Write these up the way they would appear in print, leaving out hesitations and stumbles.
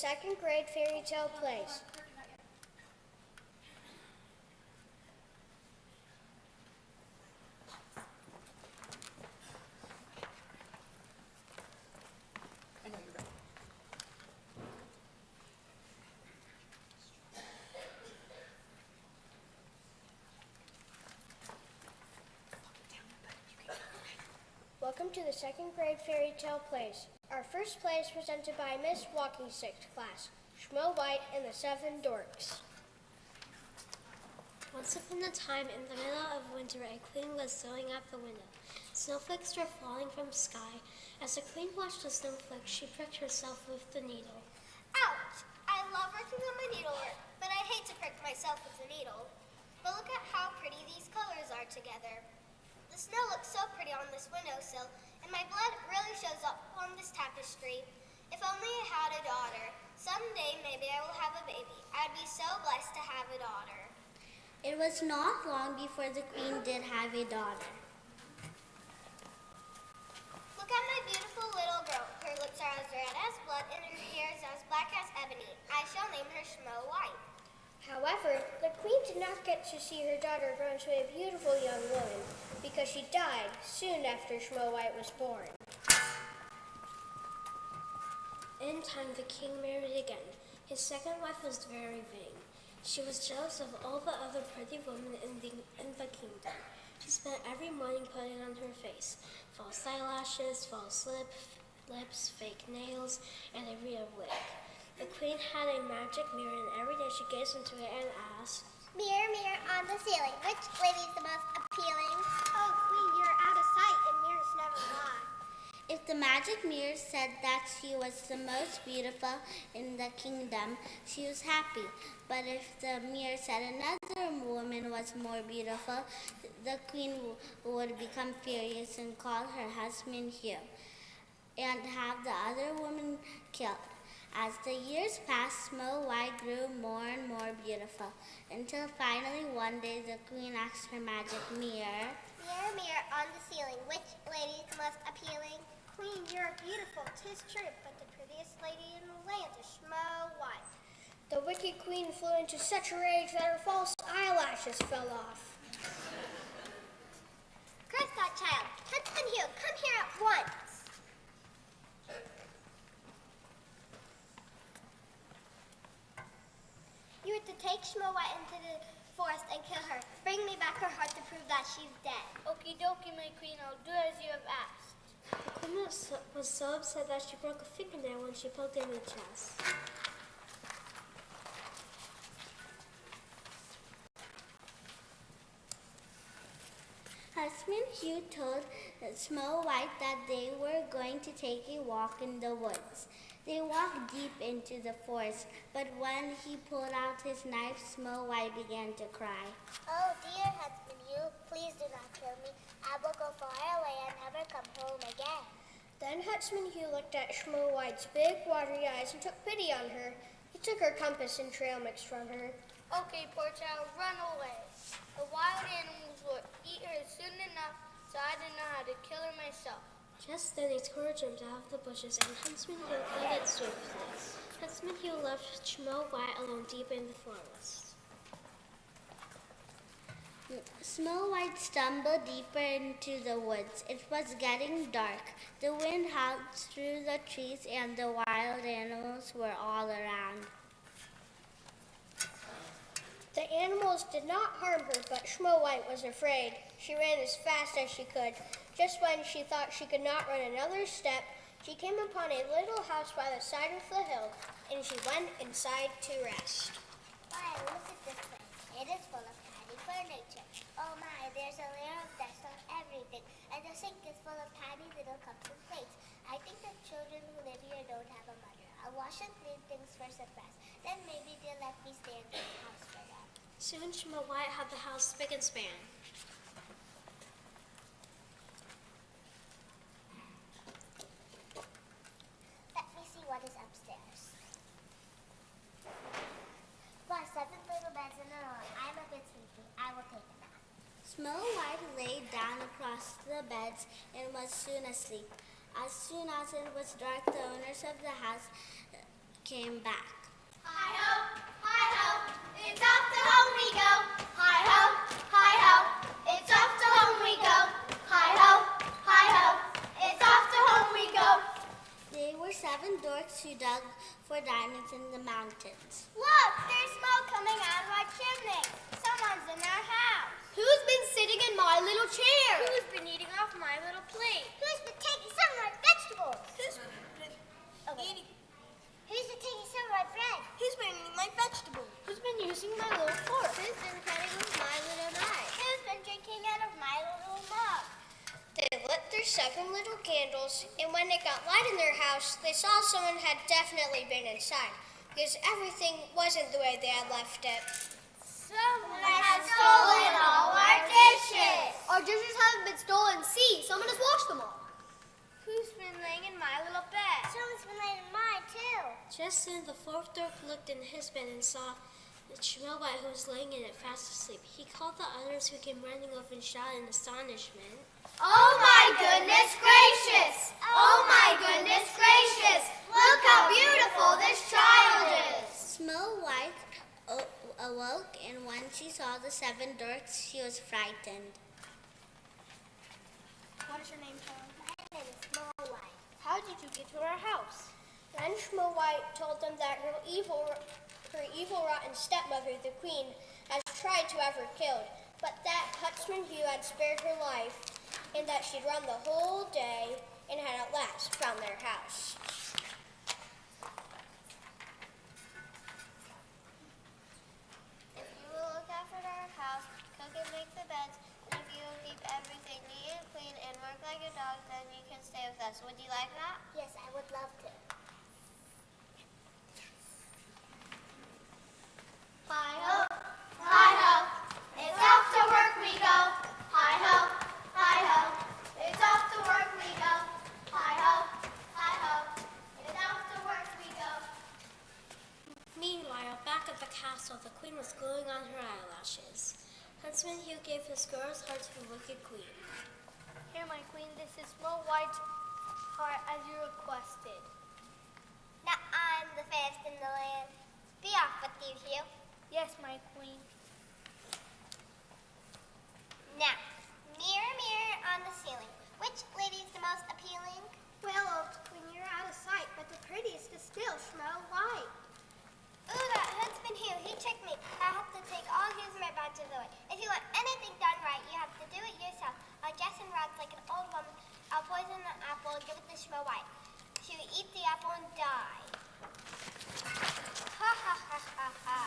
second grade fairy tale plays. Welcome to the second grade fairy tale plays. Our first play is presented by Miss Walking Sticks class, Snow White and the Seven Dorks. Once upon a time, in the middle of winter, a queen was sewing at the window. Snowflakes were falling from the sky. As the queen watched the snowflakes, she pricked herself with the needle. Ouch! I love working on my needlework, but I hate to prick myself with the needle. But look at how pretty these colors are together. The snow looks so pretty on this windowsill, and my blood really shows up on this tapestry. If only I had a daughter. Someday maybe I will have a baby. I'd be so blessed to have a daughter. It was not long before the queen did have a daughter. Look at my beautiful little girl. Her lips are as red as blood, and her hair is as black as ebony. I shall name her Snow White. However, the queen did not get to see her daughter grow into a beautiful young woman because she died soon after Snow White was born. In time, the king married again. His second wife was very vain. She was jealous of all the other pretty women in the kingdom. She spent every morning putting on her face false eyelashes, false lips, fake nails, and a real wig. The queen had a magic mirror, and every day she gazed into it and asked, Mirror, mirror on the ceiling, which lady is the most appealing? Oh, queen, you're out of sight, and mirrors never lie. If the magic mirror said that she was the most beautiful in the kingdom, she was happy. But if the mirror said another woman was more beautiful, the queen would become furious and call her husband Hugh and have the other woman killed. As the years passed, Snow White grew more and more beautiful, until finally one day the queen asked her magic mirror, Mirror, mirror on the ceiling, which lady is the most appealing? Queen, you're beautiful, 'tis true, but the prettiest lady in the land is Snow White. The wicked queen flew into such a rage that her false eyelashes fell off. Curse that child! Huntsman Hugh, come here at once! You are to take Snow White into the forest and kill her. Bring me back her heart to prove that she's dead. Okie dokie, my queen, I'll do as you have asked. the queen was so upset that she broke a fingernail when she poked him in the chest. Husband Hugh told Snow White that they were going to take a walk in the woods. They walked deep into the forest, but when he pulled out his knife, Snow White began to cry. Oh, dear husband Hugh, please do not kill me. I will go far away and never come home again. Then Huntsman Hugh looked at Snow White's big, watery eyes and took pity on her. He took her compass and trail mix from her. Okay, poor child, run away. The wild animals will eat her soon enough, so I didn't know how to kill her myself. Just then a squirrel jumped out of the bushes, and Huntsman Hugh fled swiftly. Huntsman Hugh left Snow White alone deep in the forest. Snow White stumbled deeper into the woods. It was getting dark. The wind howled through the trees, and the wild animals were all around. The animals did not harm her, but Snow White was afraid. She ran as fast as she could. Just when she thought she could not run another step, she came upon a little house by the side of the hill, and she went inside to rest. Why, look at this place. It is full of tiny furniture. Oh my, there's a layer of dust on everything, and the sink is full of tiny little cups and plates. I think the children who live here don't have a mother. I'll wash and clean things first at best. Then maybe they'll let me stay in this house for them. Soon Snow White had the house spick and span. Let me see what is upstairs. Why, 7 little beds in a row. I'm a bit sleepy. I will take a nap. Snow White lay down across the beds and was soon asleep. As soon as it was dark, the owners of the house came back. Hi-ho, it's off to home we go. Hi-ho, it's off to home we go. Hi-ho, it's off to home we go. They were 7 dwarfs who dug for diamonds in the mountains. Look, there's smoke coming out of our chimney. Someone's in our house. Who's been sitting in my little chair? Who's been eating off my little plate? Who's been taking some of my vegetables? Who's been taking some of my bread? Who's been eating my vegetables? Who's been using my little fork? Who's been cutting with my little knife? Who's been drinking out of my little mug? They lit their 7 little candles, and when it got light in their house, they saw someone had definitely been inside, because everything wasn't the way they had left it. Someone has stolen all our dishes. Our dishes haven't been stolen. See, someone has washed them all. Who's been laying in my little bed? Someone's been laying in mine, too. Just then the 4th dwarf looked in his bed and saw Snow White, who was laying in it fast asleep. He called the others, who came running over and shouted in astonishment, Oh my goodness gracious! Oh my goodness gracious! Look how beautiful this child is! Snow White awoke, and when she saw the 7 dwarfs, she was frightened. What is your name, child? My name is Snow White. How did you get to our house? Then Snow White told them that her evil, rotten stepmother, the queen, has tried to have her killed, but that Huntsman Hugh had spared her life, and that she'd run the whole day and had at last found their house. If you will look after our house, cook and make the beds, and if you will keep everything neat and clean and work like a dog, then you can stay with us. Would you like that? Yes, I would love to. Hi-ho, it's off to work we go. Hi-ho, it's off to work we go. Hi-ho, it's off to work we go. Meanwhile, back at the castle, the queen was gluing on her eyelashes. Huntsman Hugh gave his girl's heart to the wicked queen. Here, my queen, this is Snow White's heart as you requested. Now I'm the fairest in the land. Be off with you, Hugh. Yes, my queen. Now, mirror, mirror on the ceiling. Which lady is the most appealing? Well, old queen, you're out of sight, but the prettiest is still Snow White. Ooh, that Huntsman Hugh, he tricked me. I have to take all his merits of the way. If you want anything done right, you have to do it yourself. I'll dress in rags like an old woman. I'll poison the apple and give it to Snow White. She will eat the apple and die. Ha ha ha ha ha.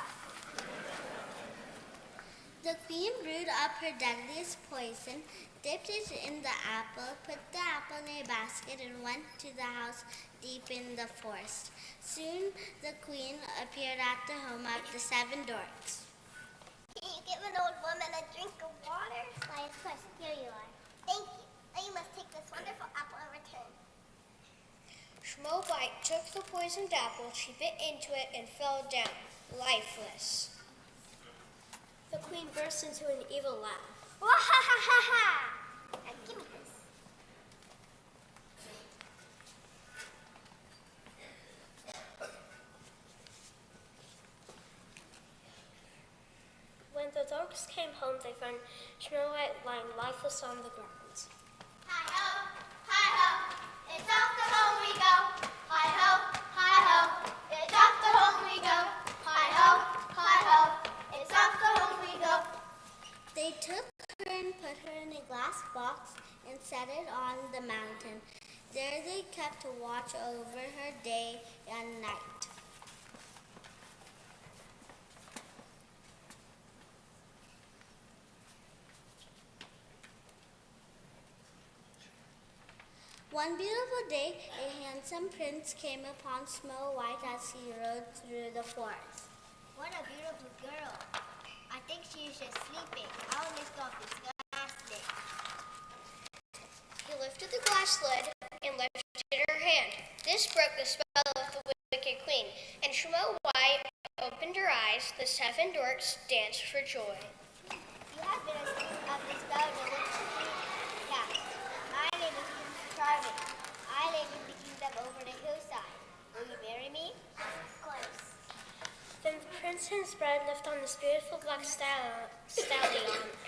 The queen brewed up her deadliest poison, dipped it in the apple, put the apple in a basket, and went to the house deep in the forest. Soon the queen appeared at the home of the 7 dwarfs. Can you give an old woman a drink of water? Why, of course. Here you are. Thank you. Now you must take this wonderful apple in return. Snow White took the poisoned apple, she bit into it, and fell down, lifeless. The queen burst into an evil laugh. Wah ha ha ha ha! Now give me this. When the dwarfs came home, they found Snow White lying lifeless on the ground. Hi-ho, it's off to home we go. Hi-ho, it's off to home we go. Hi-ho, it's off to home we go. They took her and put her in a glass box and set it on the mountain. There they kept watch over her day and night. One beautiful day, a handsome prince came upon Snow White as he rode through the forest. What a beautiful girl. I think she is just sleeping. I'll lift off this glass lid. He lifted the glass lid and lifted her hand. This broke the spell of the wicked queen, and Snow White opened her eyes. The 7 dwarfs danced for joy. You have been asleep of the spell of the wicked queen. Yeah. My name is Prince Charming. I live in the kingdom over the hillside. Will you marry me? Of course. Then the prince and his bride lived on this beautiful black stallion,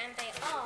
and they all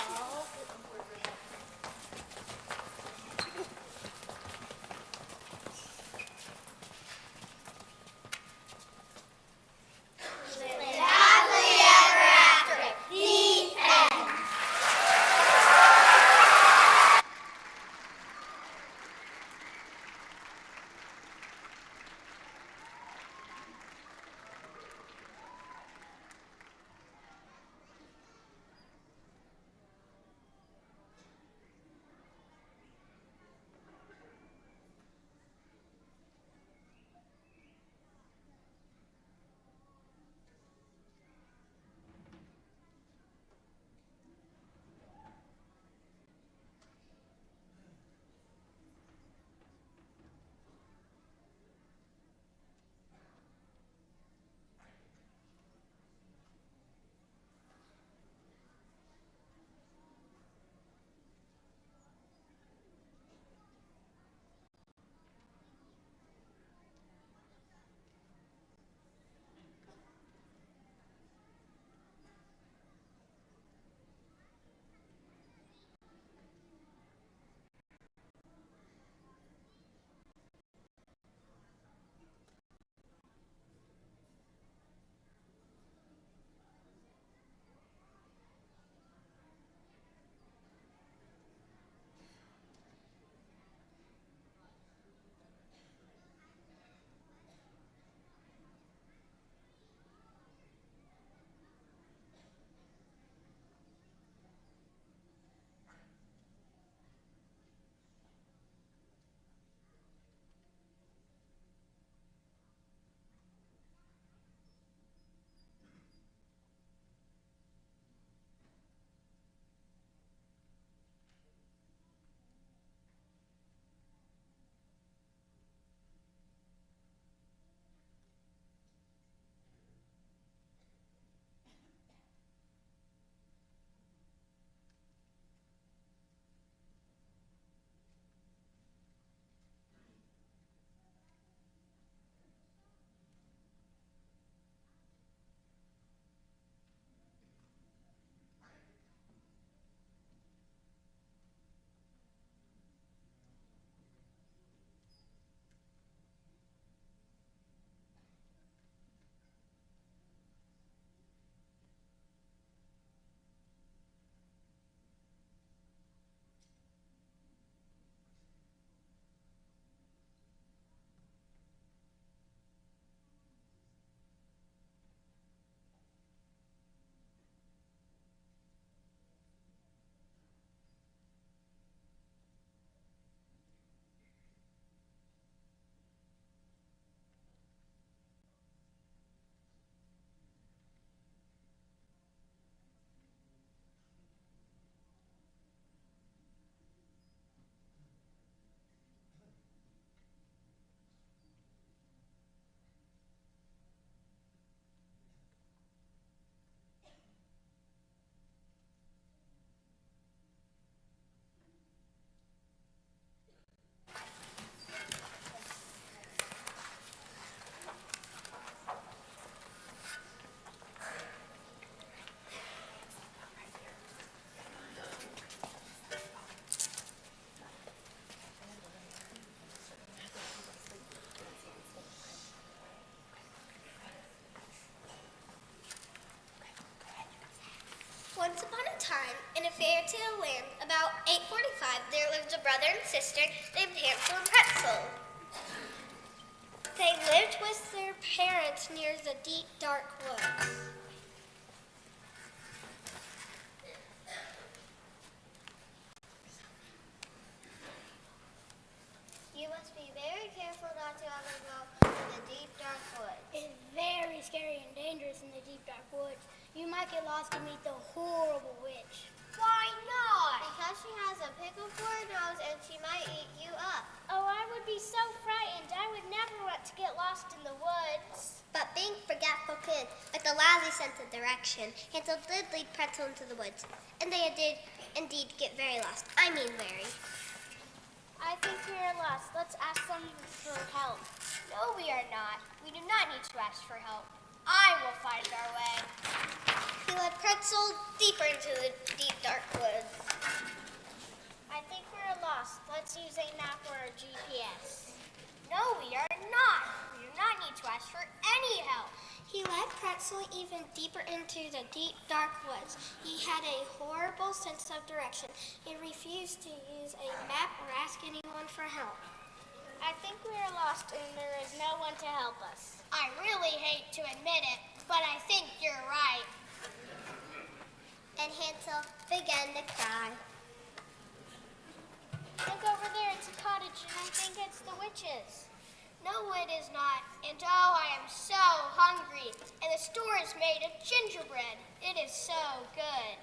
Once upon a time, in a fairy tale land, about 845, there lived a brother and sister named Hansel and Pretzel. They lived with their parents near the deep, dark woods. You must be very careful not to ever go to the deep, dark woods. It's very scary and dangerous in the deep, dark woods. You might get lost and meet the horrible witch. Why not? Because she has a pickle for her nose and she might eat you up. Oh, I would be so frightened. I would never want to get lost in the woods. But being forgetful kids, with a lousy sense of direction, Hansel did lead Pretzel into the woods, and they did indeed get very lost. I mean very. I think we are lost. Let's ask them for help. No, we are not. We do not need to ask for help. I will find our way. He led Pretzel deeper into the deep, dark woods. I think we're lost. Let's use a map or a GPS. No, we are not. We do not need to ask for any help. He led Pretzel even deeper into the deep, dark woods. He had a horrible sense of direction. He refused to use a map or ask anyone for help. I think we are lost and there is no one to help us. I really hate to admit it, but I think you're right. And Hansel began to cry. Look over there, it's a cottage and I think it's the witches. No, it is not. And oh, I am so hungry. And the store is made of gingerbread. It is so good.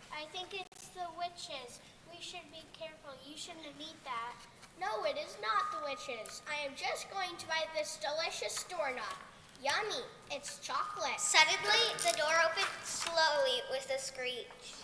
I think it's the witches. We should be careful. You shouldn't eat that. No, it is not the witches. I am just going to buy this delicious store nut. Yummy. It's chocolate. Suddenly, the door opened slowly with a screech.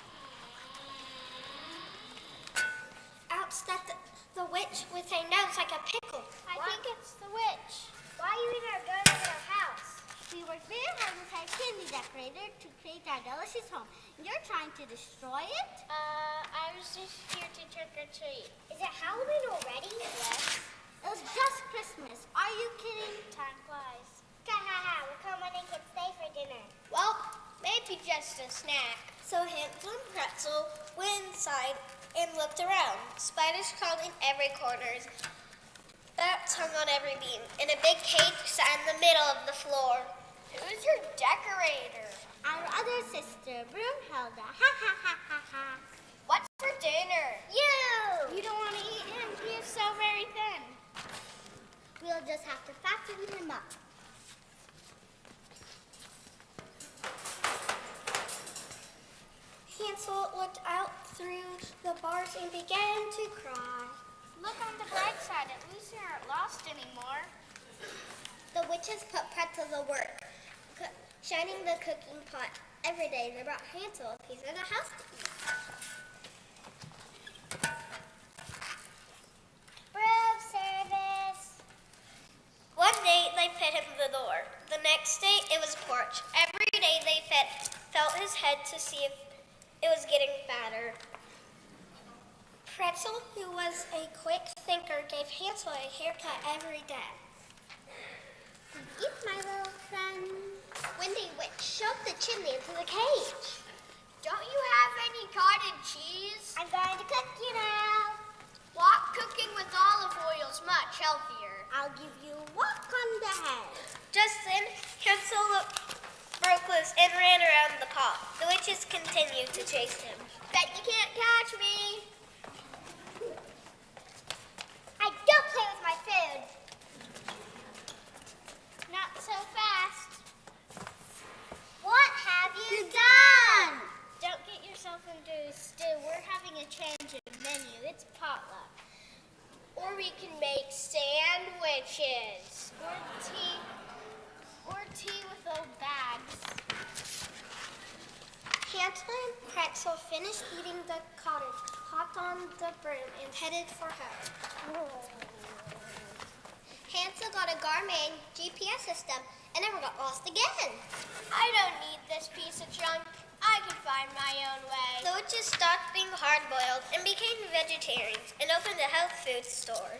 Out stepped the witch with a nose like a pickle. I think it's the witch. Why are you in our garden in our house? We worked very hard with our candy decorator to create our delicious home. And you're trying to destroy it? I was just here to trick or treat. Is it Halloween already? Yes. It was just Christmas. Are you kidding? Time flies. Ha ha ha, we're coming and can stay for dinner. Well, maybe just a snack. So Hansel and Pretzel went inside and looked around. Spiders crawled in every corner. Bats hung on every beam, and a big cage sat in the middle of the floor. Who's your decorator? Our other sister, Broomhilda. Ha ha ha ha ha. What's for dinner? You! You don't want to eat him. He is so very thin. We'll just have to fatten him up. Hansel looked out through the bars and began to cry. Look on the bright side. At least we aren't lost anymore. The witches put Pretzel to work, shining the cooking pot. Every day they brought Hansel a piece of the house to eat. Room service. One day they fed him the door. The next day it was porch. Every day they felt his head to see if it was getting fatter. Pretzel, who was a quick thinker, gave Hansel a haircut every day. Eat, my little friend. Wendy Witch shoved the chimney into the cage. Don't you have any cottage cheese? I'm going to cook you now. Wok cooking with olive oil is much healthier. I'll give you a whack on the head. Just then, Hansel broke loose and ran around the pot. The witches continued to chase him. Bet you can't catch me. I don't play with my food. Not so fast. What have you Done! Don't get yourself into a stew. We're having a change of menu. It's potluck. Or we can make sandwiches. Or tea with old bags. Hansel and Pretzel finished eating the cottage, hopped on the broom, and headed for home. Hansel got a Garmin GPS system and never got lost again. I don't need this piece of junk. I can find my own way. The witches stopped being hard-boiled and became vegetarians and opened a health food store.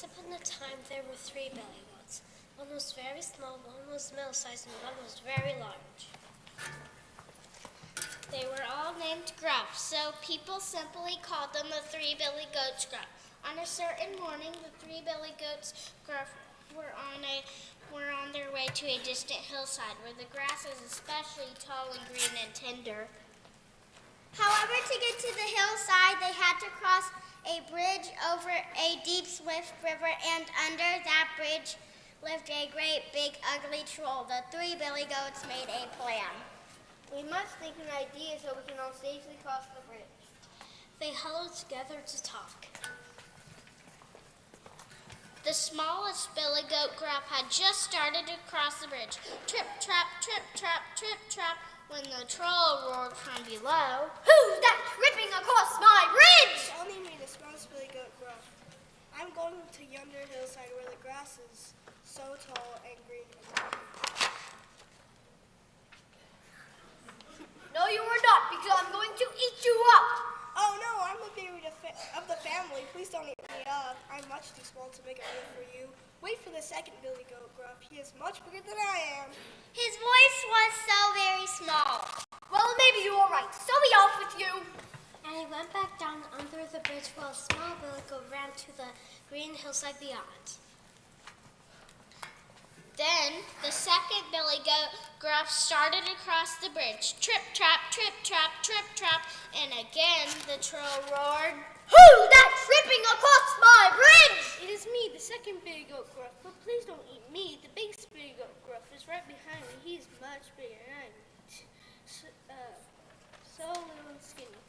Once upon a time, there were 3 billy goats. One was very small, one was middle-sized, and one was very large. They were all named Gruff, so people simply called them the 3 Billy Goats Gruff. On a certain morning, the 3 Billy Goats Gruff were on their way to a distant hillside where the grass is especially tall and green and tender. However, to get to the hillside, they had to cross a bridge over a deep, swift river, and under that bridge lived a great, big, ugly troll. The 3 billy goats made a plan. We must think an idea so we can all safely cross the bridge. They huddled together to talk. The smallest Billy Goat Gruff had just started to cross the bridge. Trip, trap, trip, trap, trip, trap, when the troll roared from below. Who's that tripping across my bridge? Only me, the smallest Billy Goat Gruff. I'm going to yonder hillside where the grass is so tall and green and happy. No, you are not, because I'm going to eat you up. Oh no, I'm the baby of the family. Please don't eat me up. I'm much too small to make a meal for you. Wait for the second Billy Goat Gruff. He is much bigger than I am. His voice was so very small. Well, maybe you are right. So be off with you. And he went back down under the bridge while a small billy goat ran to the green hillside beyond. Then the second Billy Goat Gruff started across the bridge. Trip, trap, trip, trap, trip, trap, and again the troll roared. Who's that tripping across my bridge? It is me, the second Billy Goat Gruff. But please don't eat me. The biggest Billy Goat Gruff is right behind me. He's much bigger and I'm so little and skinny.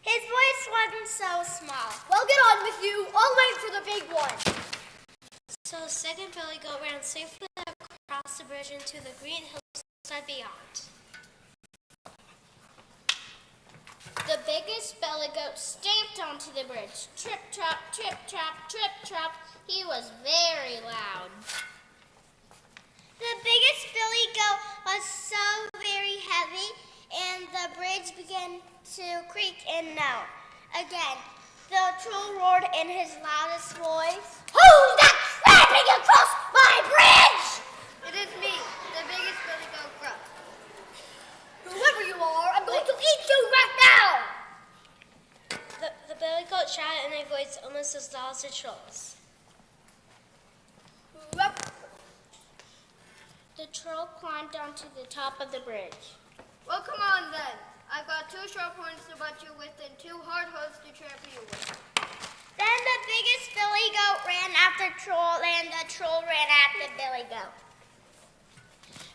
His voice wasn't so small. Well, get on with you. I'll wait for the big one. So the second billy goat ran safely across the bridge into the green hillside beyond. The biggest Billy Goat stamped onto the bridge. Trip, trap, trip, trap, trip, trap. He was very loud. The biggest billy goat was so very heavy, and the bridge began to creak and moan. Again, the troll roared in his loudest voice. Who's that tramping across my bridge? It is me, the biggest Billy Goat Gruff. Whoever you are, I'm going to eat you right now! The billy goat shouted in a voice almost as loud as the troll's. The troll climbed onto the top of the bridge. Well, come on then. I've got 2 sharp horns to butt you with and 2 hard hooves to trample you with. Then the biggest billy goat ran after troll, and the troll ran after billy goat.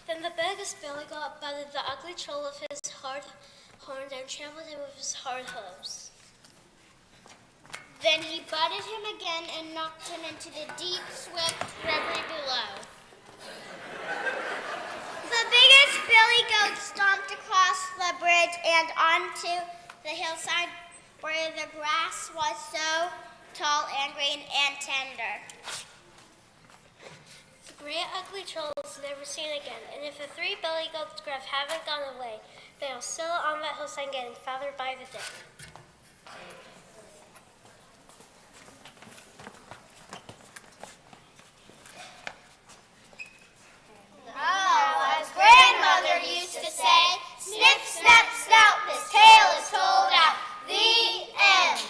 Then the biggest billy goat butted the ugly troll with his hard horns and trampled him with his hard hooves. Then he butted him again and knocked him into the deep, swift river below. The biggest billy goat stomped across the bridge and onto the hillside where the grass was so tall and green and tender. The great ugly troll was never seen again, and if the 3 billy goats Gruff haven't gone away, they are still on that hillside getting fatter by the day. Oh, as grandmother used to say, snip, snap, snout, this tale is told out. The end.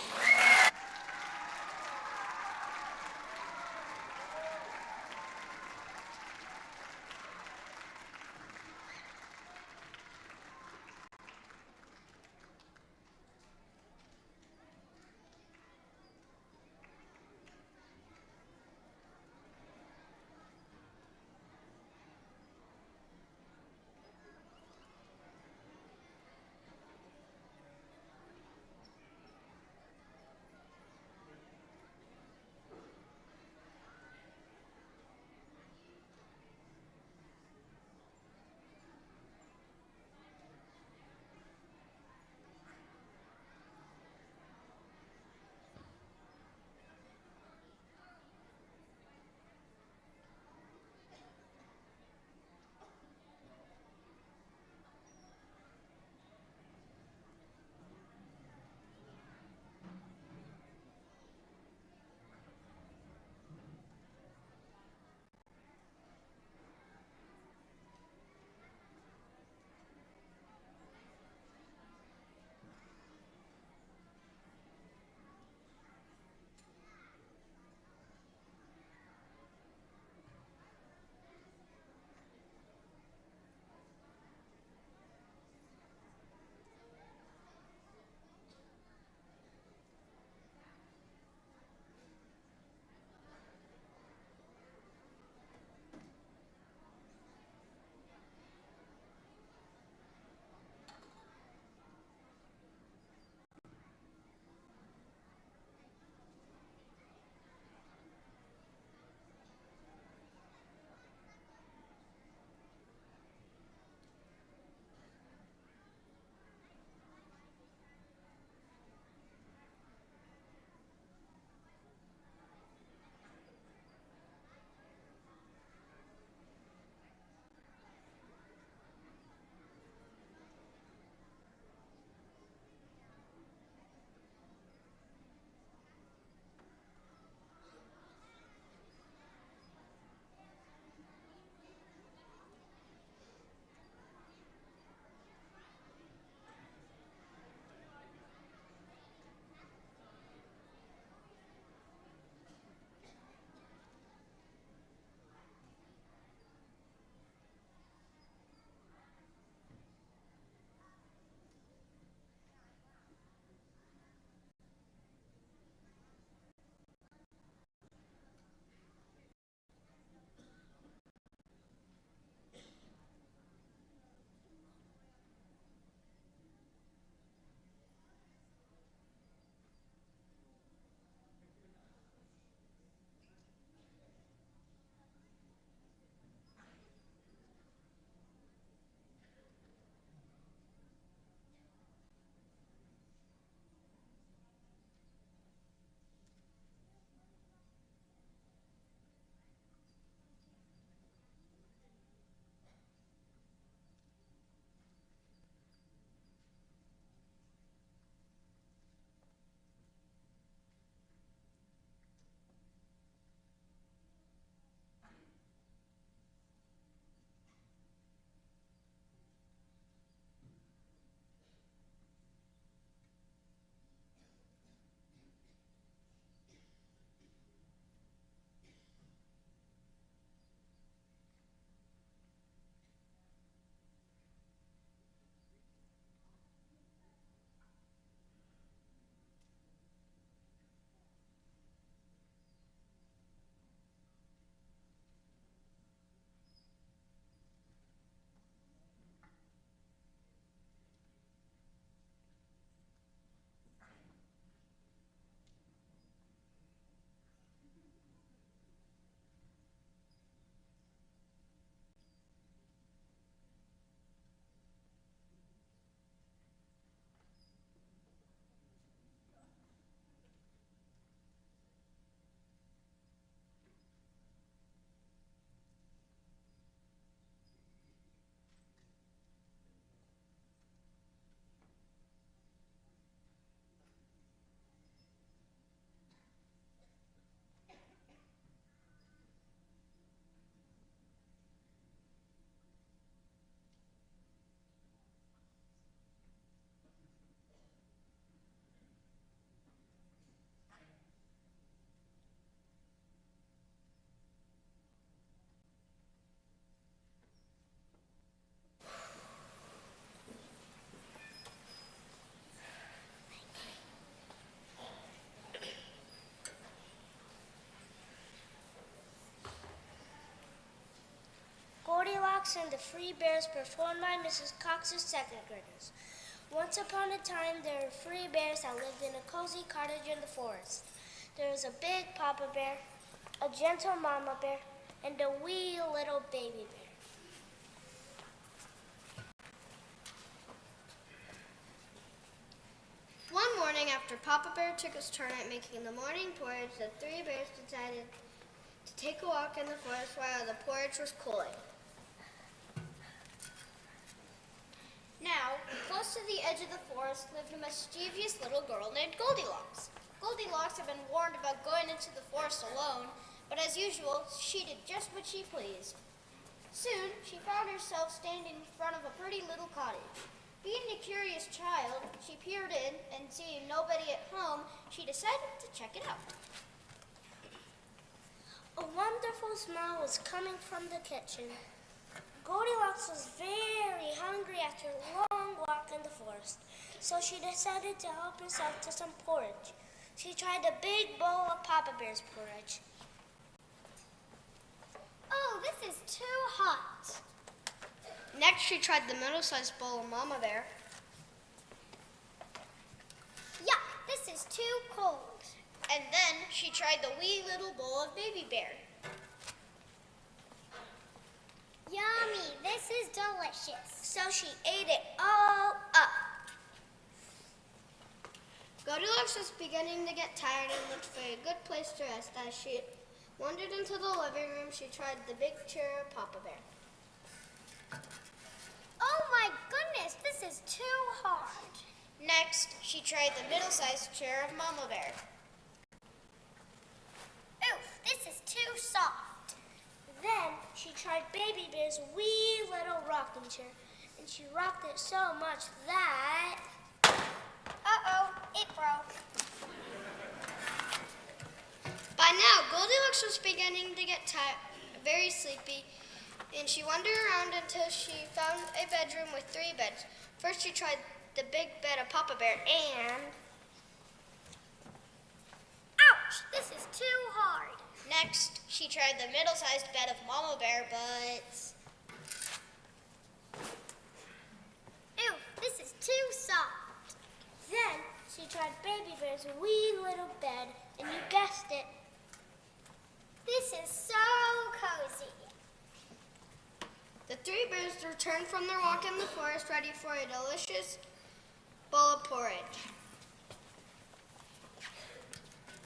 Goldilocks and the Three Bears, performed by Mrs. Cox's second graders. Once upon a time, there were three bears that lived in a cozy cottage in the forest. There was a big Papa Bear, a gentle Mama Bear, and a wee little baby bear. One morning after Papa Bear took his turn at making the morning porridge, the three bears decided to take a walk in the forest while the porridge was cooling. Now, close to the edge of the forest lived a mischievous little girl named Goldilocks. Goldilocks had been warned about going into the forest alone, but as usual, she did just what she pleased. Soon, she found herself standing in front of a pretty little cottage. Being a curious child, she peered in, and seeing nobody at home, she decided to check it out. A wonderful smell was coming from the kitchen. Goldilocks was very hungry after a long walk in the forest, so she decided to help herself to some porridge. She tried a big bowl of Papa Bear's porridge. Oh, this is too hot. Next, she tried the middle-sized bowl of Mama Bear. Yuck, this is too cold. And then she tried the wee little bowl of Baby Bear. Yummy, this is delicious. So she ate it all up. Goldilocks was beginning to get tired and looked for a good place to rest. As she wandered into the living room, she tried the big chair of Papa Bear. Oh my goodness, this is too hard. Next, she tried the middle-sized chair of Mama Bear. Oof, this is too soft. Then she tried Baby Bear's wee little rocking chair, and she rocked it so much that... Uh-oh, it broke. By now, Goldilocks was beginning to get tired, very sleepy, and she wandered around until she found a bedroom with three beds. First, she tried the big bed of Papa Bear, and... Ouch, this is too hard. Next, she tried the middle-sized bed of Mama Bear, but... Oof, this is too soft. Then she tried Baby Bear's wee little bed, and you guessed it. This is so cozy. The three bears returned from their walk in the forest ready for a delicious bowl of porridge.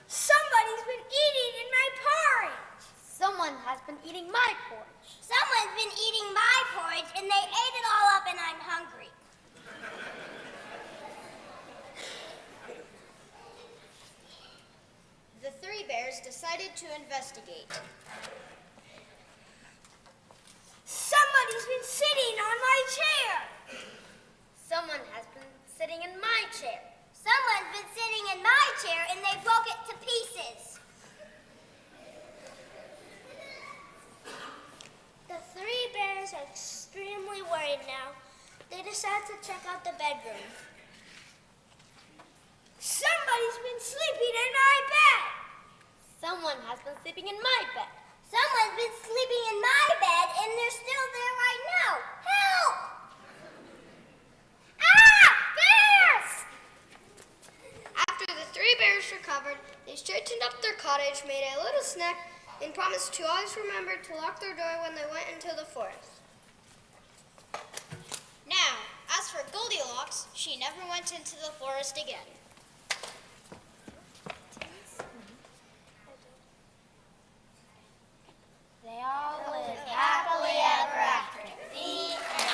Somebody's been eating in my porridge. Someone has been eating my porridge. Someone's been eating my porridge and they ate it all up and I'm hungry. The three bears decided to investigate. Somebody's been sitting on my chair. Someone has been sitting in my chair. Someone's been sitting in my chair and they broke it to pieces. The three bears are extremely worried now. They decide to check out the bedroom. Somebody's been sleeping in my bed. Someone has been sleeping in my bed. Someone's been sleeping in my bed and they're still there right now. Help! Ah! Bears! After the three bears recovered, they straightened up their cottage, made a little snack, and promised to always remember to lock their door when they went into the forest. Now, as for Goldilocks, she never went into the forest again. They all live happily ever after. The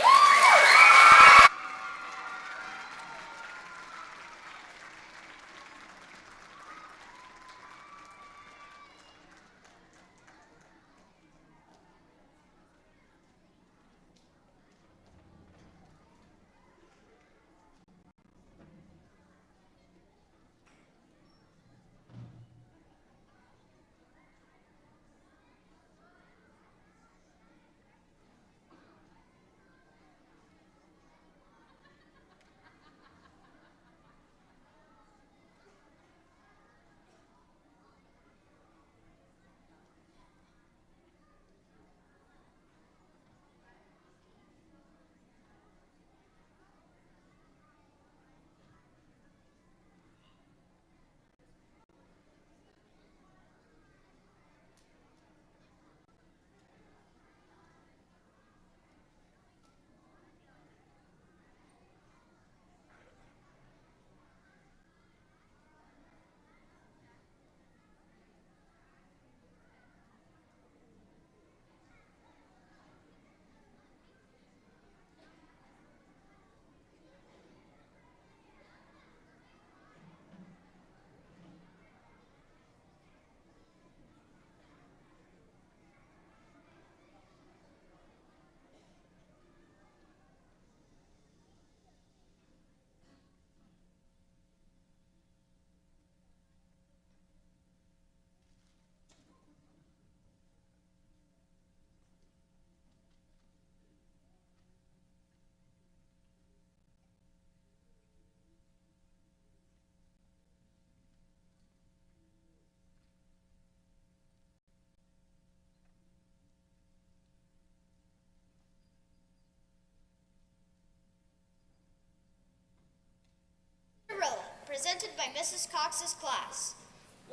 presented by Mrs. Cox's class.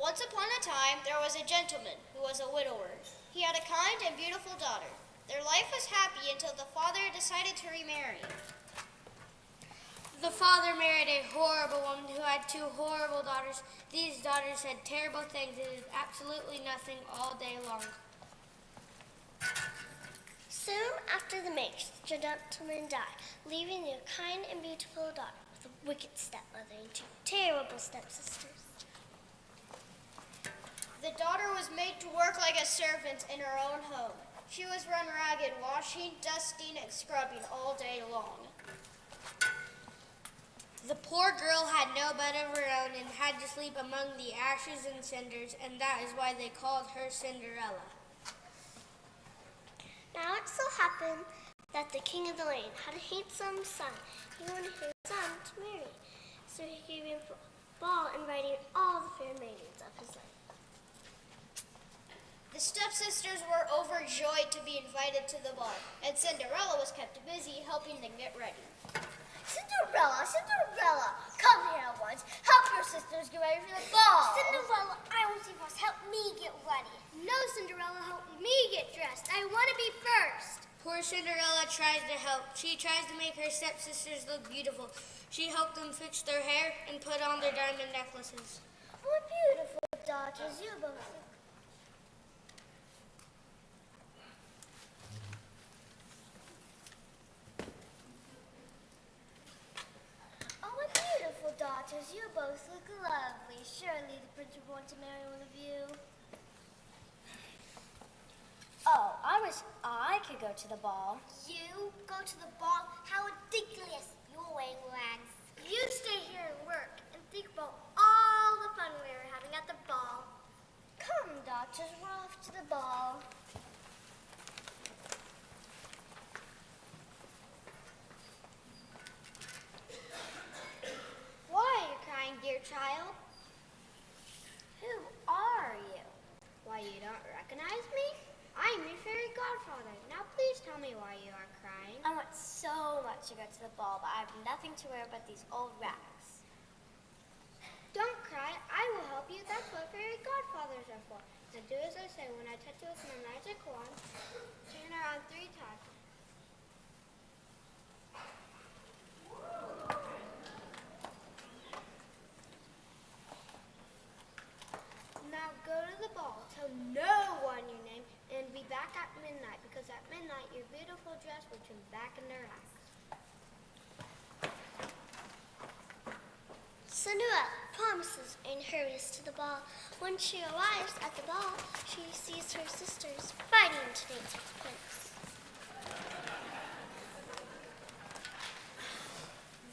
Once upon a time, there was a gentleman who was a widower. He had a kind and beautiful daughter. Their life was happy until the father decided to remarry. The father married a horrible woman who had 2 horrible daughters. These daughters said terrible things and did absolutely nothing all day long. Soon after the marriage, the gentleman died, leaving their kind and beautiful daughter with a wicked stepmother and 2 terrible stepsisters. The daughter was made to work like a servant in her own home. She was run ragged, washing, dusting, and scrubbing all day long. The poor girl had no bed of her own and had to sleep among the ashes and cinders, and that is why they called her Cinderella. Now it so happened that the king of the land had a handsome son. He wanted his son to marry, so he gave him a ball inviting all the fair maidens of his land. The stepsisters were overjoyed to be invited to the ball, and Cinderella was kept busy helping them get ready. Cinderella, Cinderella, come here at once. Help your sisters get ready for the ball. Cinderella, I want you first. Help me get ready. No, Cinderella, help me get dressed. I want to be first. Poor Cinderella tries to help. She tries to make her stepsisters look beautiful. She helped them fix their hair and put on their diamond necklaces. What beautiful daughters you both are. Daughters, you both look lovely. Surely the prince would want to marry one of you. Oh, I wish I could go to the ball. You go to the ball? How ridiculous. You're wearing rags. You stay here and work and think about all the fun we were having at the ball. Come, daughters, we're off to the ball. Dear child, Who are you? why you don't recognize me? I'm your fairy godfather. Now please tell me why you are crying. I want so much to go to the ball, but I have nothing to wear but these old rags. Don't cry. I will help you. That's what fairy godfathers are for. Now do as I say. When I touch you with my magic wand, turn around 3 times. Now go to the ball, tell no one your name, and be back at midnight, because at midnight your beautiful dress will turn back into rags. Cinderella promises and hurries to the ball. When she arrives at the ball, she sees her sisters fighting to dance with the prince.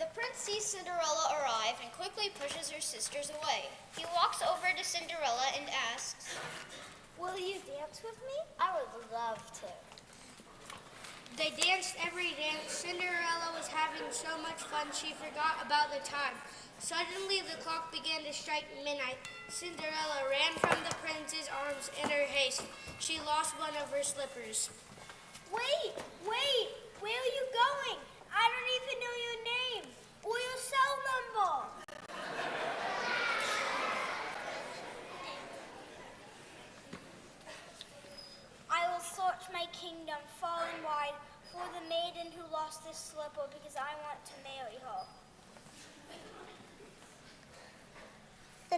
The prince sees Cinderella arrive and quickly pushes her sisters away. He walks over to Cinderella and asks, Will you dance with me? I would love to. They danced every dance. Cinderella was having so much fun she forgot about the time. Suddenly the clock began to strike midnight. Cinderella ran from the prince's arms in her haste. She lost one of her slippers. Wait! Where are you going? I don't even know your name or your cell number. I will search my kingdom far and wide for the maiden who lost this slipper because I want to marry her. The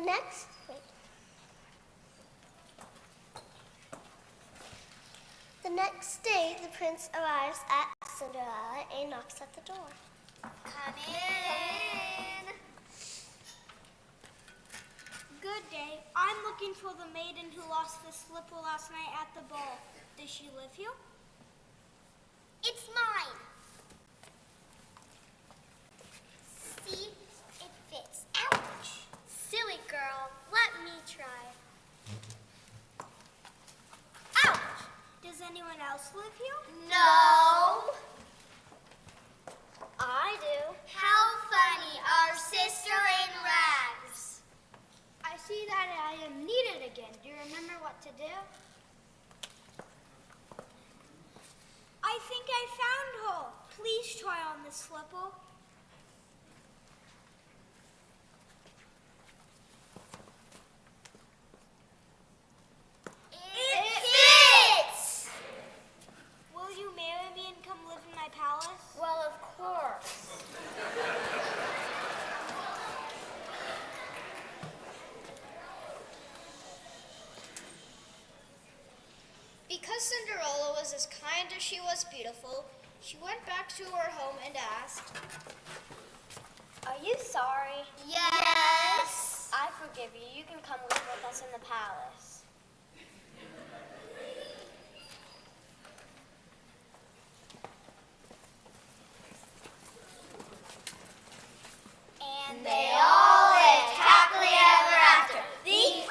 next day, the prince arrives at Cinderella and knocks at the door. Come in. Good day. I'm looking for the maiden who lost this slipper last night at the ball. Does she live here? It's mine. See, it fits. Ouch. Silly girl. Let me try. Ouch. Does anyone else live here? No. I do. How funny, our sister in rags. I see that I am needed again. Do you remember what to do? I think I found her. Please try on this slipper. Because Cinderella was as kind as she was beautiful, she went back to her home and asked, Are you sorry? Yes. I forgive you. You can come live with us in the palace. And they all lived happily ever after. The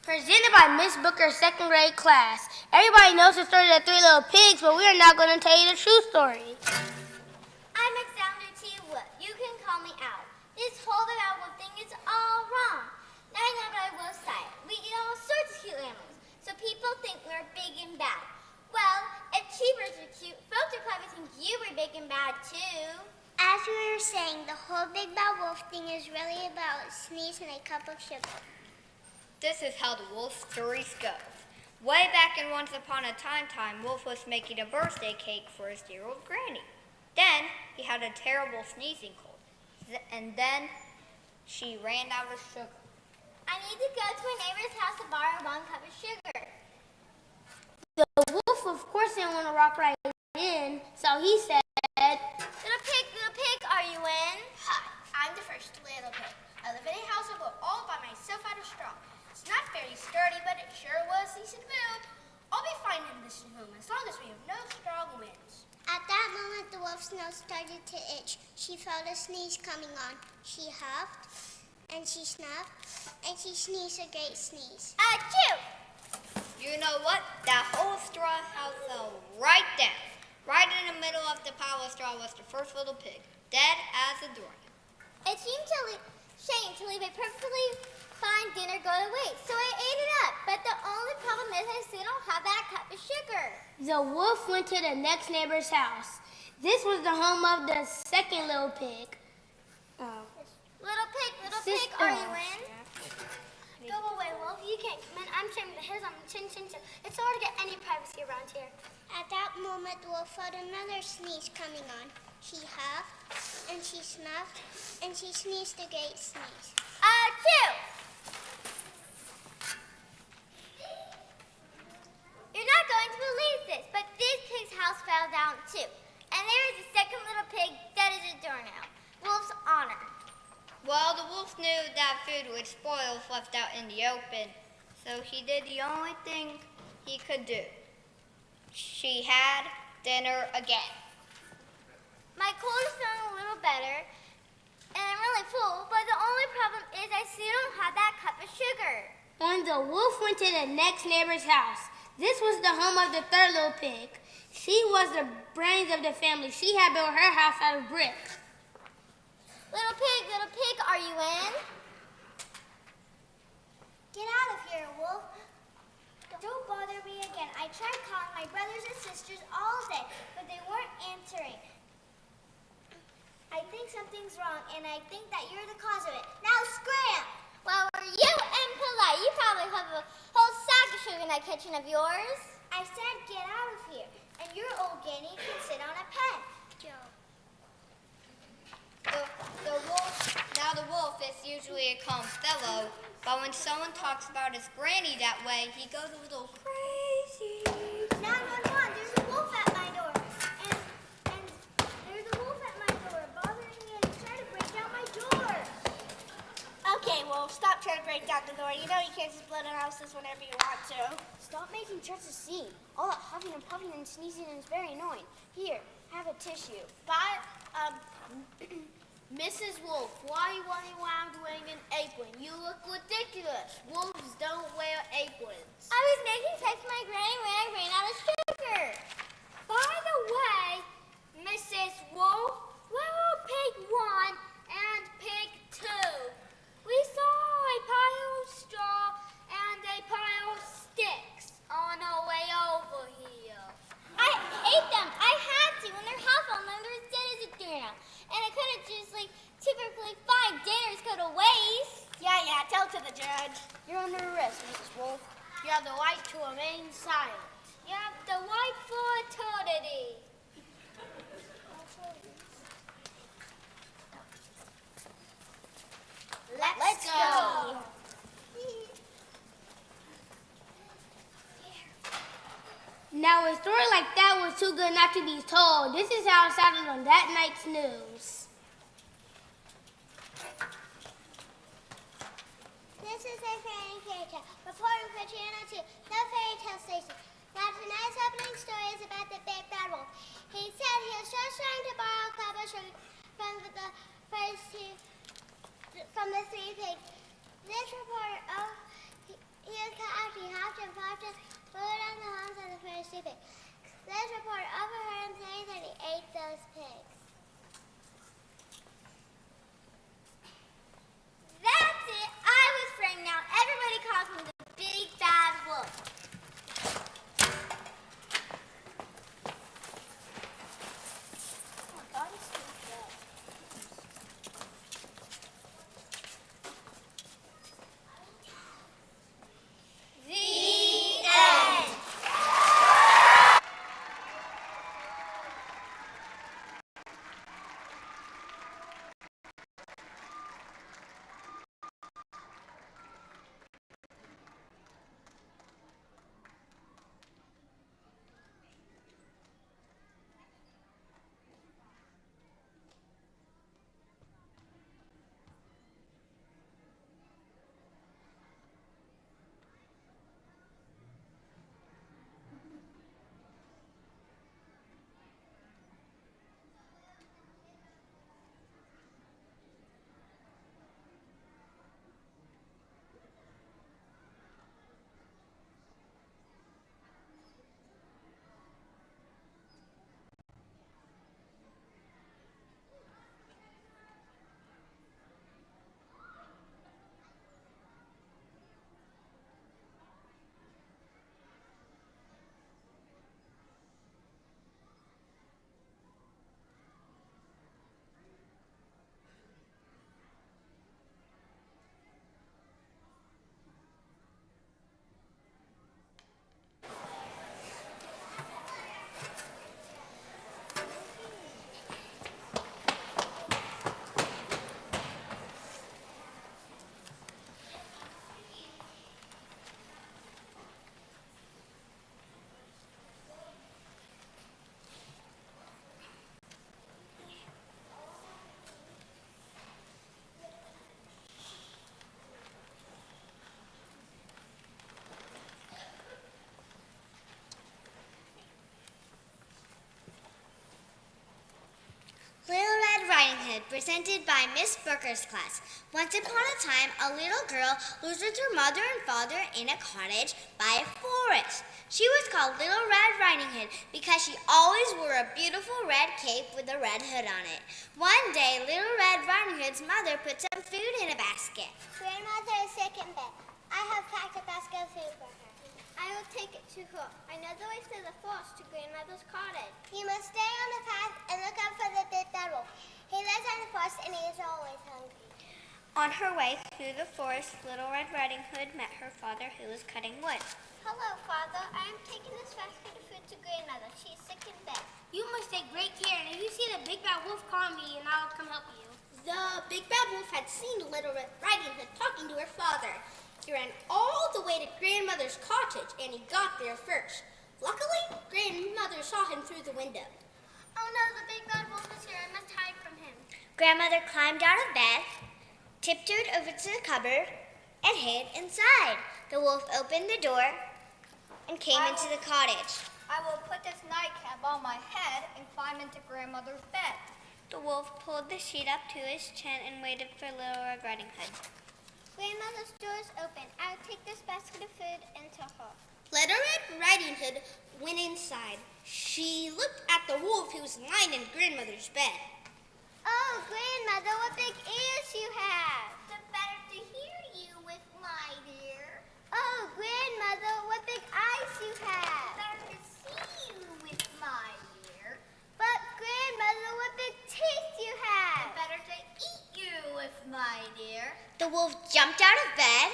Presented by Miss Booker's second grade class. Everybody knows the story of the three little pigs, but we are now going to tell you the true story. I'm Alexander T. Wood. You can call me Al. This whole Bible thing is all wrong. Now I know, but I will say it. We eat all sorts of cute animals, so people think we're big and bad. Well, if cheetahs are cute, folks would probably think you were big and bad too. As we were saying, the whole Big Bad Wolf thing is really about a sneeze and a cup of sugar. This is how the wolf stories go. Way back in Once Upon a Time, Wolf was making a birthday cake for his dear old granny. Then he had a terrible sneezing cold, and then she ran out of sugar. I need to go to my neighbor's house to borrow 1 cup of sugar. The wolf, of course, didn't want to walk right in, so he said, Little pig, are you in? Hi, I'm the first little pig. I live in a house I built all by myself out of straw. It's not very sturdy, but it sure was decent to build. I'll be fine in this room as long as we have no strong winds. At that moment, the wolf's nose started to itch. She felt a sneeze coming on. She huffed, and she snuffed, and she sneezed a great sneeze. Achoo! You know what? That whole straw house fell right down. Right in the middle of the pile of straw was the first little pig, dead as a doornail. It seemed shame to leave a perfectly fine dinner go to waste, so I ate it up. But the only problem is I still don't have that cup of sugar. the wolf went to the next neighbor's house. This was the home of the second little pig. Little pig, are you in? Go away, Wolf. You can't come in. I'm shaving the hairs on my chin. It's hard to get any privacy around here. At that moment, the wolf felt another sneeze coming on. She huffed, and she snuffed, and she sneezed a great sneeze. Achoo! You're not going to believe this, but this pig's house fell down too. And there is a second little pig dead as a doornail. Wolf's honor. Well, the wolf knew that food would spoil if left out in the open, so he did the only thing he could do. She had dinner again. My cold is feeling a little better, and I'm really full, but the only problem is I still don't have that cup of sugar. And the wolf went to the next neighbor's house. This was the home of the third little pig. She was the brains of the family. She had built her house out of brick. Little pig, are you in? Get out of here, Wolf. Don't bother me again. I tried calling my brothers and sisters all day, but they weren't answering. I think something's wrong, and I think that you're the cause of it. Now scram! Well, are you impolite? You probably have a whole sack of sugar in that kitchen of yours. I said get out of here, and your old Granny can sit on a pen. The wolf is usually a calm fellow, but when someone talks about his granny that way, he goes a little crazy. 911, there's a wolf at my door. And there's a wolf at my door, bothering me and trying to break down my door. Okay, Wolf, stop trying to break down the door. You know you can't just blow the houses whenever you want to. Stop making such a scene. All that huffing and puffing and sneezing is very annoying. Here, have a tissue. Mrs. Wolf, why are you running around wearing an apron? You look ridiculous. Wolves don't wear aprons. I was making sex with my granny when I ran out of sugar. By the way, Mrs. Wolf, where are Pig 1 and Pig 2? We saw a pile of straw and a pile of sticks on our way over here. I ate them. I had to. When they're half on them, they're as dead as a doornail. And I couldn't just, typically fine dinners go to waste. Yeah, tell to the judge. You're under arrest, Mrs. Wolf. You have the right to remain silent. You have the right for eternity. Let's go. Now, a story like that was too good not to be told. This is how it sounded on that night's news. This is a fairy tale, reporting for Channel 2, the fairy tale station. Now tonight's opening story is about the big bad wolf. He said he was just trying to borrow a cup of sugar from the three pigs. This reporter, He was cut after he hopped and popped and flew around the homes of the first two pigs. This report overheard him saying that he ate those pigs. That's it. I was Frank now. Everybody calls me the Big Bad Wolf. Little Red Riding Hood, presented by Miss Booker's class. Once upon a time, a little girl loses her mother and father in a cottage by a forest. She was called Little Red Riding Hood because she always wore a beautiful red cape with a red hood on it. One day, Little Red Riding Hood's mother put some food in a basket. Grandmother is sick in bed. I have packed a basket of food for her. I will take it to her. I know the way to the forest to Grandmother's cottage. You must stay on the path and look out for the big bad wolf. He lives in the forest and he is always hungry. On her way through the forest, Little Red Riding Hood met her father, who was cutting wood. Hello, Father. I am taking this basket of food to Grandmother. She is sick in bed. You must take great care, and if you see the Big Bad Wolf, call me, and I'll come help you. The Big Bad Wolf had seen Little Red Riding Hood talking to her father. He ran all the way to Grandmother's cottage, and he got there first. Luckily, Grandmother saw him through the window. Oh no, the Big Bad Wolf is here. I must hide from him. Grandmother climbed out of bed, tiptoed over to the cupboard, and hid inside. The wolf opened the door and came into the cottage. I will put this nightcap on my head and climb into Grandmother's bed. The wolf pulled the sheet up to his chin and waited for Little Red Riding Hood. Grandmother's door is open. I'll take this basket of food into her. Little Red Riding Hood went inside. She looked at the wolf who was lying in Grandmother's bed. Oh, Grandmother, what big ears you have. The better to hear you with, my dear. Oh, Grandmother, what big eyes you have. The better to see you with, my dear. But, Grandmother, what big teeth you have. The better to eat you with, my dear. The wolf jumped out of bed.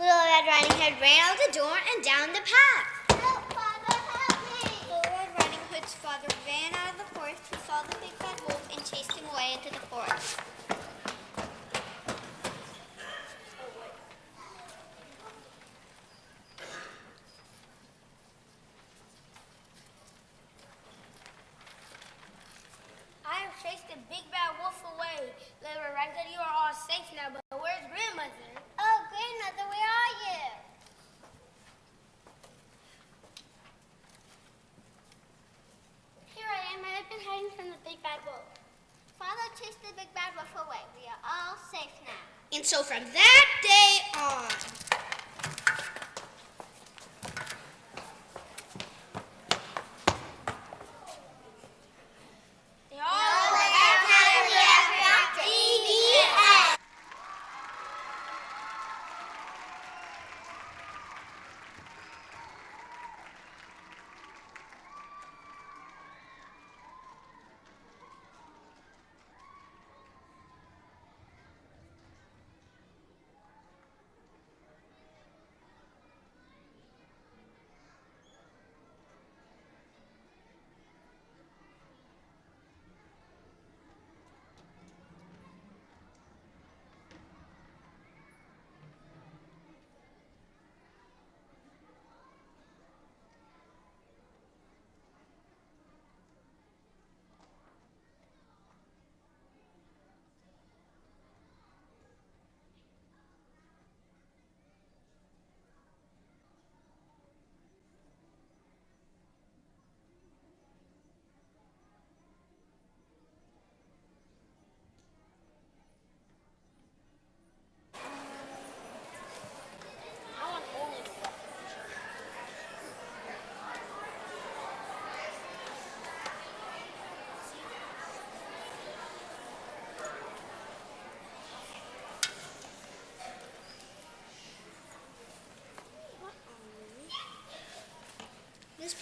Little Red Riding Hood ran out the door and down the path. Help, Father, help me. Little Red Riding Hood's father ran out of the forest. He saw the big bad wolf and chased him away into the forest. I have chased the Big Bad Wolf away. Little Red Riding Hood, you are all safe now, but where's Grandmother? Oh, Grandmother, where are you? Here I am. I have been hiding from the Big Bad Wolf. Father chased the Big Bad Wolf away. We are all safe now. And so from that day on,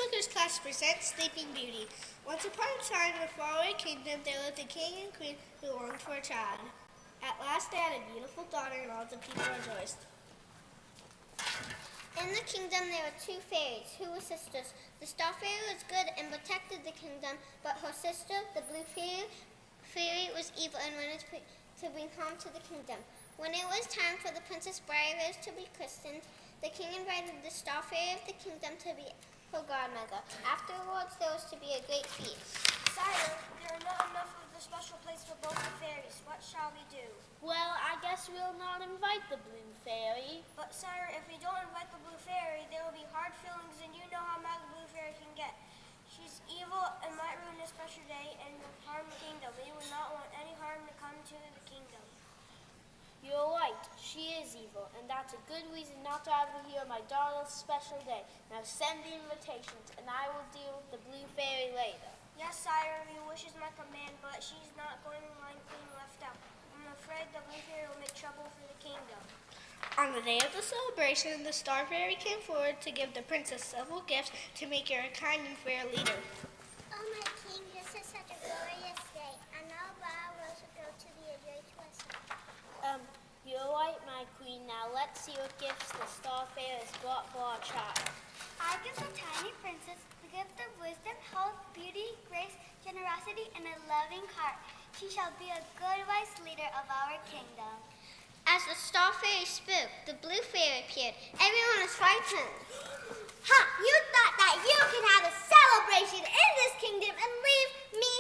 Booker's class presents Sleeping Beauty. Once upon a time in a faraway kingdom, there lived a king and queen who longed for a child. At last they had a beautiful daughter, and all the people rejoiced. In the kingdom there were two fairies who were sisters. The star fairy was good and protected the kingdom, but her sister, the blue fairy was evil and wanted to bring harm to the kingdom. When it was time for the Princess Briarrose to be christened, the king invited the star fairy of the kingdom to be her godmother. Afterwards, there was to be a great feast. Sire, there are not enough of the special place for both the fairies. What shall we do? Well, I guess we'll not invite the blue fairy. But sire, if we don't invite the blue fairy, there will be hard feelings, and you know how mad the blue fairy can get. She's evil and might ruin this special day and harm the kingdom. We would not want any harm to come to the kingdom. You're right, she is evil, and that's a good reason not to have her here on my daughter's special day. Now send the invitations, and I will deal with the blue fairy later. Yes, sire, your wish is my command, but she's not going to mind being left out. I'm afraid the blue fairy will make trouble for the kingdom. On the day of the celebration, the star fairy came forward to give the princess several gifts to make her a kind and fair leader. Oh, my king, this is such a glorious day. And now Briarrose will go to be a joy to us all. You're right, my queen. Now let's see what gifts the star fairy has brought for our child. I give the tiny princess the gift of wisdom, health, beauty, grace, generosity, and a loving heart. She shall be a good, wise leader of our kingdom. As the star fairy spoke, the blue fairy appeared. Everyone was frightened. Ha! You thought that you could have a celebration in this kingdom and leave me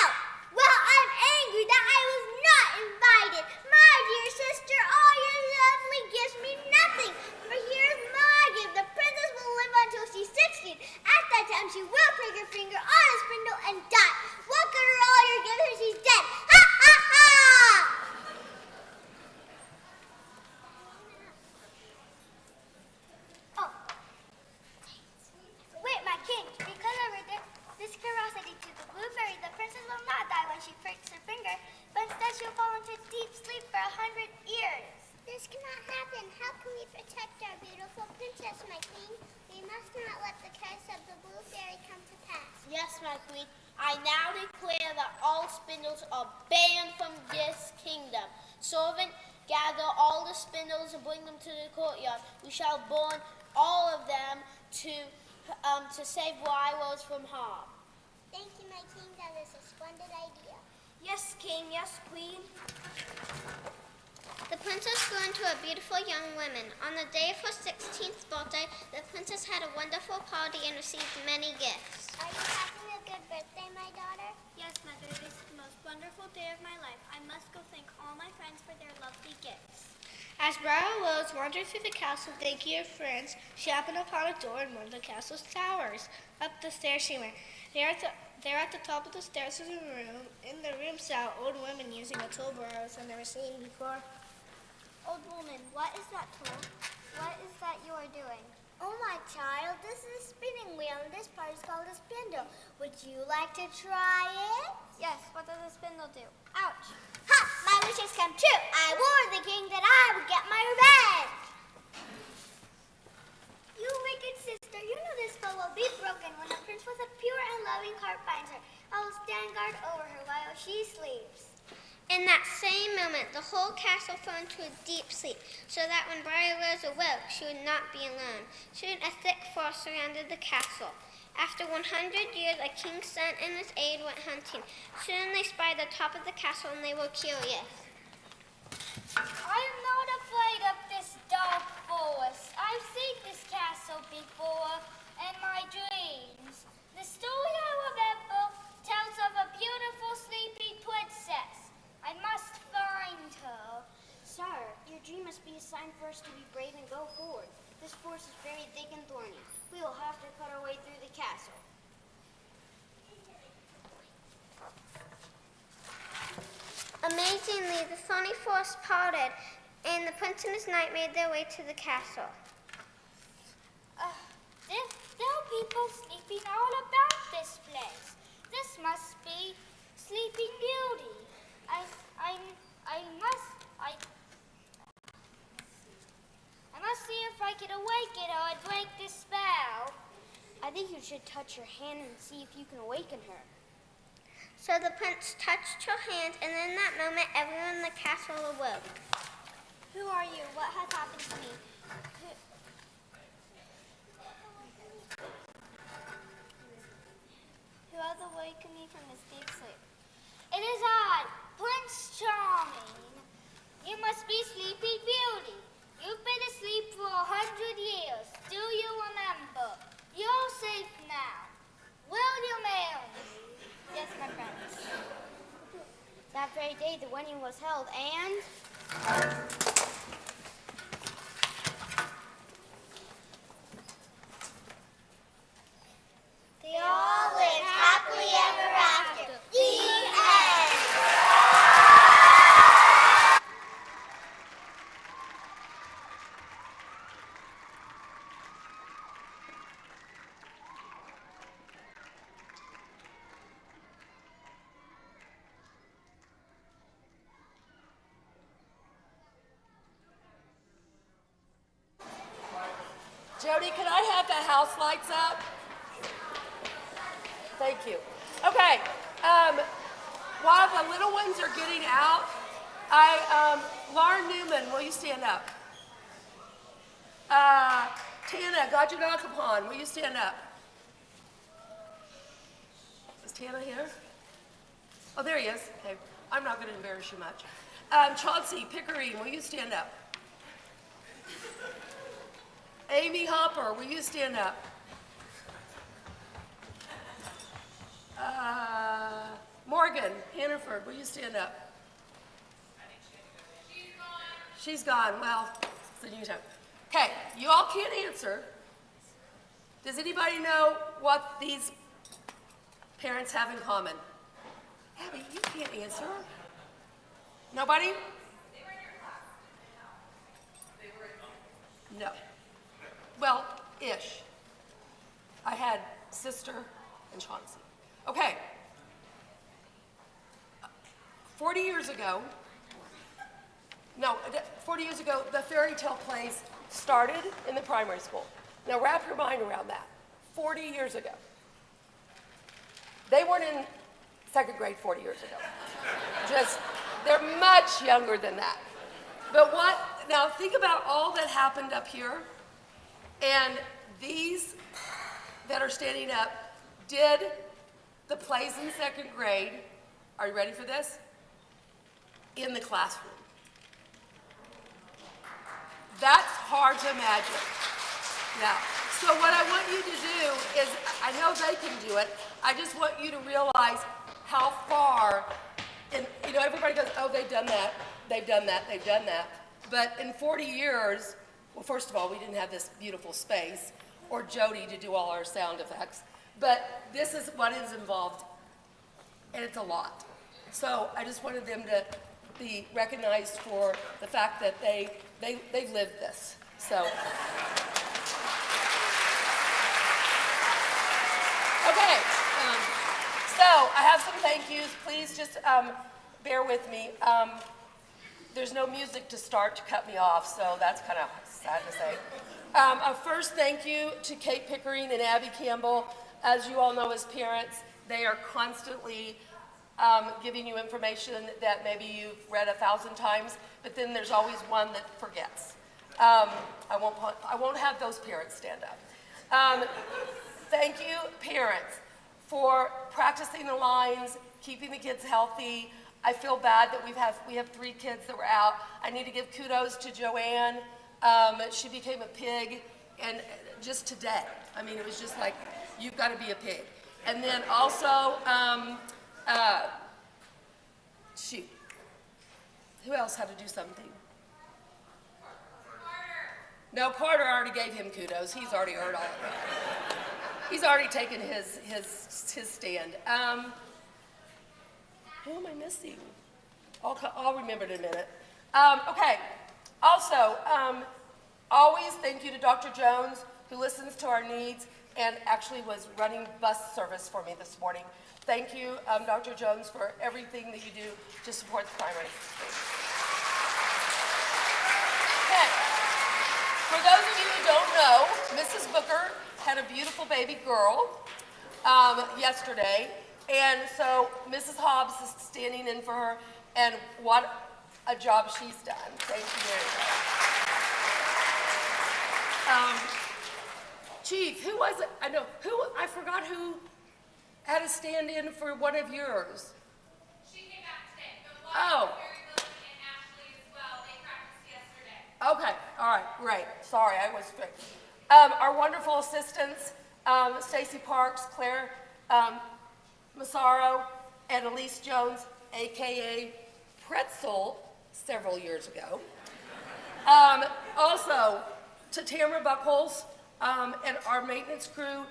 out. Well, I'm angry that I was not invited. My dear sister, all your lovely gifts mean nothing. For here's my gift. The princess will live until she's 16. At that time, she will prick her finger on a spindle and die. What good are all your gifts when she's dead? Ha ha ha! Oh. Wait, my king. Because of this curiosity to the blue fairy, the princess will not die when she pricks her finger, but instead she'll fall into deep sleep for 100 years. This cannot happen. How can we protect our beautiful princess, my queen? We must not let the curse of the blue fairy come to pass. Yes, my queen. I now declare that all spindles are banned from this kingdom. Servant, gather all the spindles and bring them to the courtyard. We shall burn all of them to save Briarrose from harm. Thank you, my king. That is a splendid idea. Yes, king. Yes, queen. The princess grew into a beautiful young woman. On the day of her 16th birthday, the princess had a wonderful party and received many gifts. Are you having a good birthday, my daughter? Yes, mother. This is the most wonderful day of my life. I must go thank all my friends for their lovely gifts. As Briarrose wandered through the castle thanking her friends, she happened upon a door in one of the castle's towers. Up the stairs she went. There at the top of the stairs was a room. In the room sat an old woman using a tool Briarrose had never seen before. Old woman, what is that tool? What is that you are doing? Oh, my child, this is a spinning wheel, and this part is called a spindle. Would you like to try it? Yes, what does a spindle do? Ouch. Ha! My wish has come true. I warned the king that I would get my revenge. You wicked sister, you know this spell will be broken when a prince with a pure and loving heart finds her. I will stand guard over her while she sleeps. In that same moment, the whole castle fell into a deep sleep, so that when Briarrose awoke, she would not be alone. Soon a thick forest surrounded the castle. After 100 years, a king's son and his aide went hunting. Soon they spied the top of the castle, and they were curious. I am not afraid of this dark forest. I've seen this castle before in my dreams. The story I remember tells of a beautiful sleeping princess. I must find her. Sire, your dream must be a sign for us to be brave and go forward. This forest is very thick and thorny. We will have to cut our way through the castle. Amazingly, the thorny forest parted, and the prince and his knight made their way to the castle. There are people sleeping all about this place. This must be Sleeping Beauty. I must see if I can awaken her and break the spell. I think your should touch her hand and see if you can awaken her. So the prince touched her hand, and in that moment, everyone in the castle awoke. Who are you? What has happened to me? Who has awakened me from this deep sleep? It is I, Prince Charming. You must be Sleepy Beauty. You've been asleep for 100 years. Do you remember? You're safe now. Will you marry me? Yes, my prince. That very day the wedding was held, and They all lived happily ever after. The end. Jody, can I have the house lights up? Thank you. Okay, while the little ones are getting out, Lauren Newman, will you stand up? Tana Gajanakapon, will you stand up? Is Tana here? Oh, there he is. Okay, I'm not going to embarrass you much. Chauncey Pickering, will you stand up? Amy Hopper, will you stand up? Morgan Hannaford, will you stand up? She's gone. Well, it's a new time. Okay, you all can't answer. Does anybody know what these parents have in common? Abby, you can't answer. Nobody? No. Well, ish. I had sister and Chauncey. Okay. 40 years ago, the fairy tale plays started in the primary school. Now wrap your mind around that. 40 years ago. They weren't in second grade 40 years ago. They're much younger than that. But now think about all that happened up here. And these that are standing up did the plays in second grade. Are you ready for this? In the classroom. That's hard to imagine. Yeah. So what I want you to do is, I know they can do it, I just want you to realize how far, and everybody goes, oh, they've done that, they've done that, they've done that. But in 40 years, well, first of all, we didn't have this beautiful space, or Jody to do all our sound effects, but this is what is involved, and it's a lot. So I just wanted them to be recognized for the fact that they've lived this. So. Okay, so I have some thank yous. Please just bear with me. There's no music to start to cut me off, so that's kind of sad to say. A first thank you to Kate Pickering and Abby Campbell. As you all know as parents, they are constantly giving you information that maybe you've read 1,000 times, but then there's always one that forgets. I won't have those parents stand up. Thank you, parents, for practicing the lines, keeping the kids healthy. I feel bad that we have 3 kids that were out. I need to give kudos to Joanne. She became a pig, and just today, I mean, it was just like, you've got to be a pig. And then also, shoot, who else had to do something? No, Carter already gave him kudos. He's already heard all of it. He's already taken his stand. Who am I missing? I'll remember in a minute. Okay. Also, always thank you to Dr. Jones, who listens to our needs and actually was running bus service for me this morning. Thank you, Dr. Jones, for everything that you do to support the primary school. Okay. For those of you who don't know, Mrs. Booker had a beautiful baby girl yesterday, and so Mrs. Hobbs is standing in for her, and what a job she's done. Thank you very much. Chief, who was it? I forgot who had a stand-in for one of yours. She came back today, but Oh. Mary Lillian and Ashley as well. They practiced yesterday. Okay, all right, great. Sorry, I was strict. Our wonderful assistants, Stacy Parks, Claire Massaro, and Elise Jones, AKA Pretzel, several years ago. Also, to Tamara Buckholz and our maintenance crew,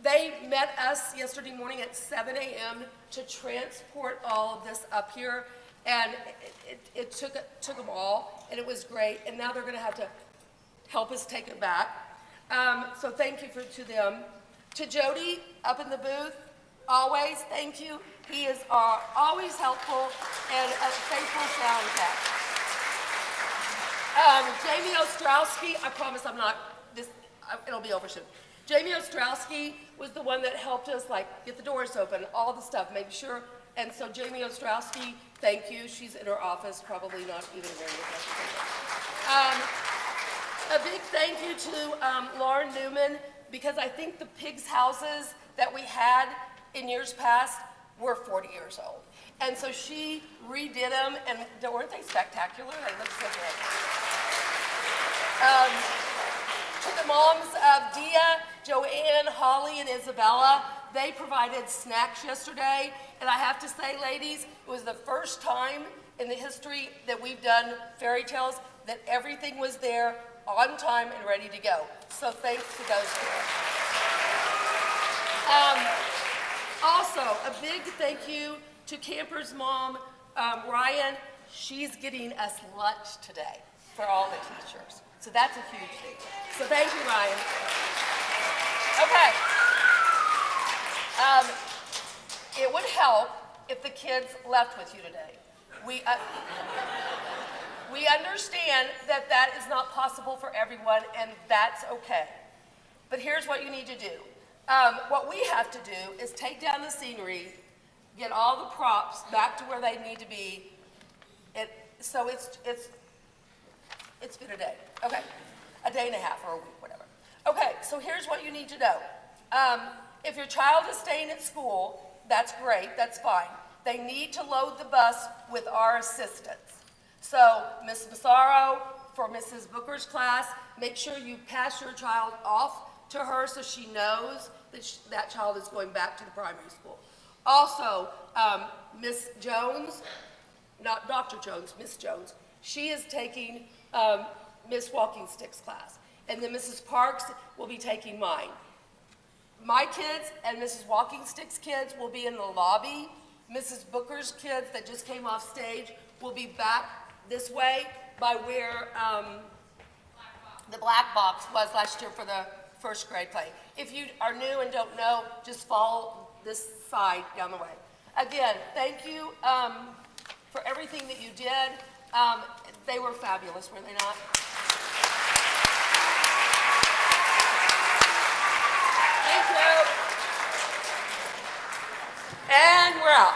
they met us yesterday morning at 7 a.m. to transport all of this up here, and it took them all, and it was great, and now they're going to have to help us take it back. So thank you to them. To Jody up in the booth, always thank you. He is always helpful and a faithful sound tech. Jamie Ostrowski, I promise I'm not, it'll be over soon. Jamie Ostrowski was the one that helped us get the doors open, all the stuff, make sure. And so Jamie Ostrowski, thank you. She's in her office, probably not even wearing the a big thank you to Lauren Newman, because I think the pigs' houses that we had in years past were 40 years old. And so she redid them, and weren't they spectacular? They look so good. To the moms of Dia, Joanne, Holly, and Isabella, they provided snacks yesterday. And I have to say, ladies, it was the first time in the history that we've done fairy tales that everything was there on time and ready to go. So thanks to those two. Also, a big thank you to Camper's mom, Ryan. She's getting us lunch today for all the teachers. So that's a huge thing. So thank you, Ryan. Okay. It would help if the kids left with you today. We understand that is not possible for everyone, and that's okay. But here's what you need to do. What we have to do is take down the scenery, get all the props back to where they need to be. So it's been a day. Okay, a day and a half or a week, whatever. Okay, so here's what you need to know. If your child is staying at school, that's great, that's fine. They need to load the bus with our assistance. So, Ms. Massaro, for Mrs. Booker's class, make sure you pass your child off to her so she knows that that child is going back to the primary school. Also, Miss Jones, not Dr. Jones, Miss Jones, she is taking Miss Walking Sticks class. And then Mrs. Parks will be taking mine. My kids and Mrs. Walking Sticks kids will be in the lobby. Mrs. Booker's kids that just came off stage will be back this way by where the black box was last year for the first grade play. If you are new and don't know, just follow this side down the way. Again, thank you for everything that you did. They were fabulous, were they not? Thank you. And we're out.